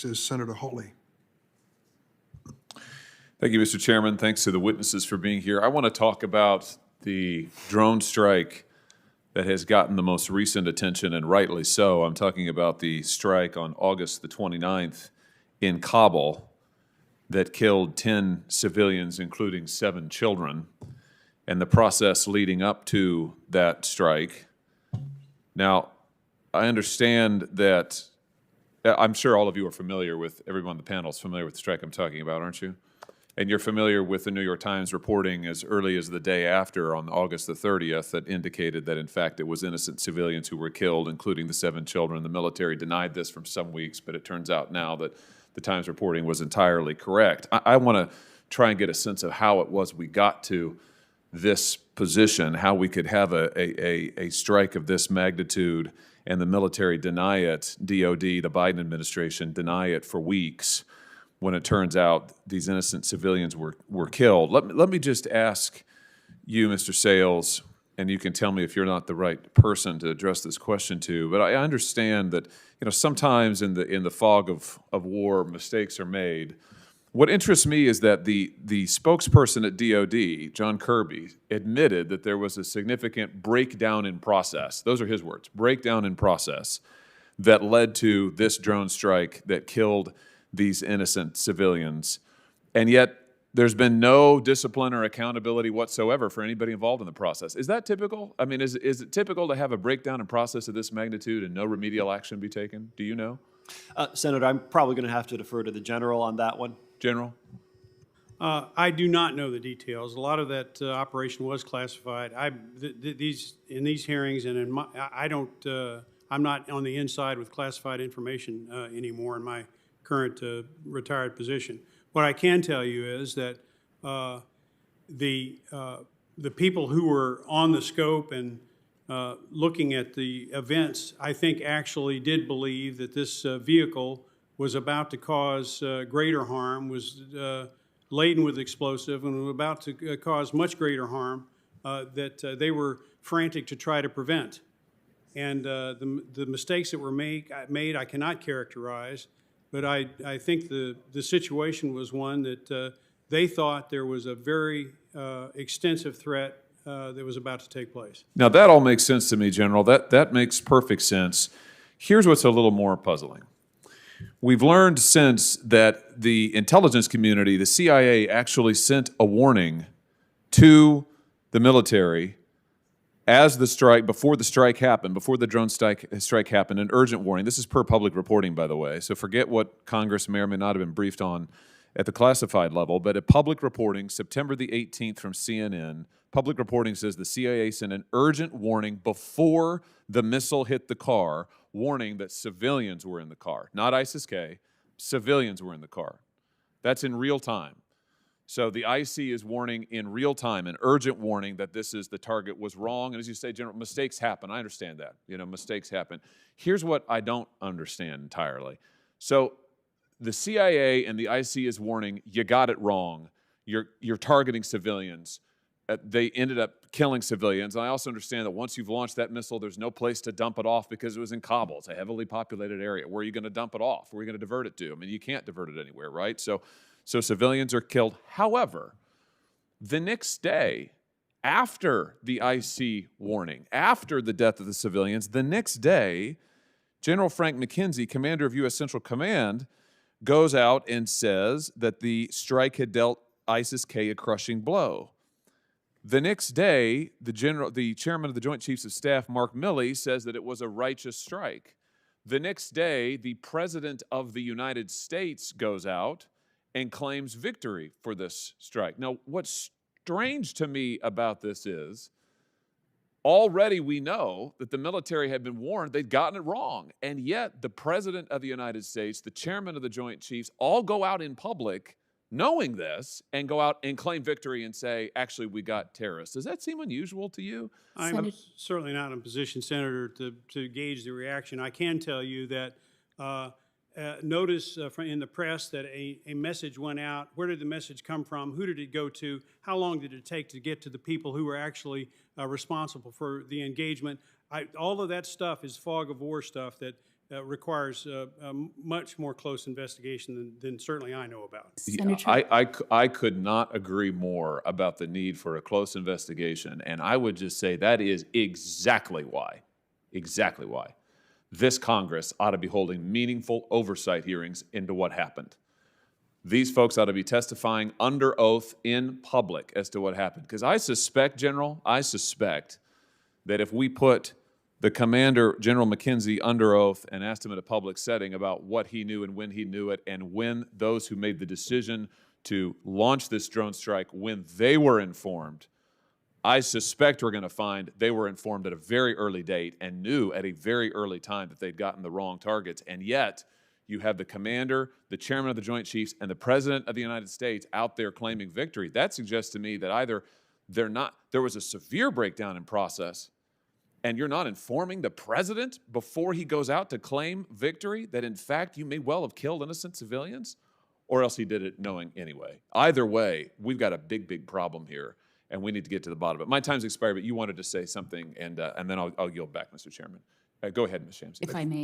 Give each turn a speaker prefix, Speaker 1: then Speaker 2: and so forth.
Speaker 1: is Senator Hawley.
Speaker 2: Thank you, Mr. Chairman. Thanks to the witnesses for being here. I want to talk about the drone strike that has gotten the most recent attention, and rightly so. I'm talking about the strike on August the 29th in Kabul that killed 10 civilians, including 7 children, and the process leading up to that strike. Now, I understand that, I'm sure all of you are familiar with, everyone on the panel is familiar with the strike I'm talking about, aren't you? And you're familiar with the New York Times reporting as early as the day after, on August the 30th, that indicated that, in fact, it was innocent civilians who were killed, including the 7 children. The military denied this for some weeks, but it turns out now that the Times reporting was entirely correct. I want to try and get a sense of how it was we got to this position, how we could have a strike of this magnitude and the military deny it, DOD, the Biden administration, deny it for weeks, when it turns out these innocent civilians were killed. Let me just ask you, Mr. Sales, and you can tell me if you're not the right person to address this question to, but I understand that, you know, sometimes in the fog of war, mistakes are made. What interests me is that the spokesperson at DOD, John Kirby, admitted that there was a significant breakdown in process. Those are his words, breakdown in process, that led to this drone strike that killed these innocent civilians. And yet there's been no discipline or accountability whatsoever for anybody involved in the process. Is that typical? I mean, is it typical to have a breakdown in process of this magnitude and no remedial action be taken? Do you know?
Speaker 3: Senator, I'm probably going to have to defer to the general on that one. General?
Speaker 4: I do not know the details. A lot of that operation was classified. In these hearings, and in my, I'm not on the inside with classified information anymore in my current retired position. What I can tell you is that the people who were on the scope and looking at the events, I think actually did believe that this vehicle was about to cause greater harm, was laden with explosive, and was about to cause much greater harm that they were frantic to try to prevent. And the mistakes that were made, I cannot characterize. But I think the situation was one that they thought there was a very extensive threat that was about to take place.
Speaker 2: Now, that all makes sense to me, General. That makes perfect sense. Here's what's a little more puzzling. We've learned since that the intelligence community, the CIA, actually sent a warning to the military as the strike, before the strike happened, before the drone strike happened, an urgent warning. This is per public reporting, by the way, so forget what Congress may or may not have been briefed on at the classified level, but at public reporting, September the 18th from CNN, public reporting says the CIA sent an urgent warning before the missile hit the car, warning that civilians were in the car, not ISIS-K, civilians were in the car. That's in real time. So the IC is warning in real time, an urgent warning that this is the target was wrong. And as you say, General, mistakes happen. I understand that. You know, mistakes happen. Here's what I don't understand entirely. So the CIA and the IC is warning, you got it wrong. You're targeting civilians. They ended up killing civilians. And I also understand that once you've launched that missile, there's no place to dump it off because it was in Kabul. It's a heavily populated area. Where are you going to dump it off? Where are you going to divert it to? I mean, you can't divert it anywhere, right? So civilians are killed. However, the next day, after the IC warning, after the death of the civilians, the next day, General Frank McKenzie, commander of U.S. Central Command, goes out and says that the strike had dealt ISIS-K a crushing blow. The next day, the chairman of the Joint Chiefs of Staff, Mark Milley, says that it was a righteous strike. The next day, the President of the United States goes out and claims victory for this strike. Now, what's strange to me about this is already we know that the military had been warned they'd gotten it wrong, and yet the President of the United States, the Chairman of the Joint Chiefs, all go out in public knowing this and go out and claim victory and say, actually, we got terrorists. Does that seem unusual to you?
Speaker 4: I'm certainly not in a position, Senator, to gauge the reaction. I can tell you that notice in the press that a message went out. Where did the message come from? Who did it go to? How long did it take to get to the people who were actually responsible for the engagement? All of that stuff is fog of war stuff that requires a much more close investigation than certainly I know about.
Speaker 1: Senator,
Speaker 2: I could not agree more about the need for a close investigation. And I would just say that is exactly why this Congress ought to be holding meaningful oversight hearings into what happened. These folks ought to be testifying under oath in public as to what happened. Because I suspect, General, that if we put the commander, General McKenzie, under oath and asked him in a public setting about what he knew and when he knew it, and when those who made the decision to launch this drone strike, when they were informed, I suspect we're going to find they were informed at a very early date and knew at a very early time that they'd gotten the wrong targets. And yet, you have the commander, the chairman of the Joint Chiefs, and the president of the United States out there claiming victory. That suggests to me that either there was a severe breakdown in process, and you're not informing the president before he goes out to claim victory, that in fact you may well have killed innocent civilians, or else he did it knowing anyway. Either way, we've got a big, big problem here, and we need to get to the bottom of it. My time's expired, but you wanted to say something, and then I'll yield back, Mr. Chairman. Go ahead, Ms. Shamsi.
Speaker 1: if I may,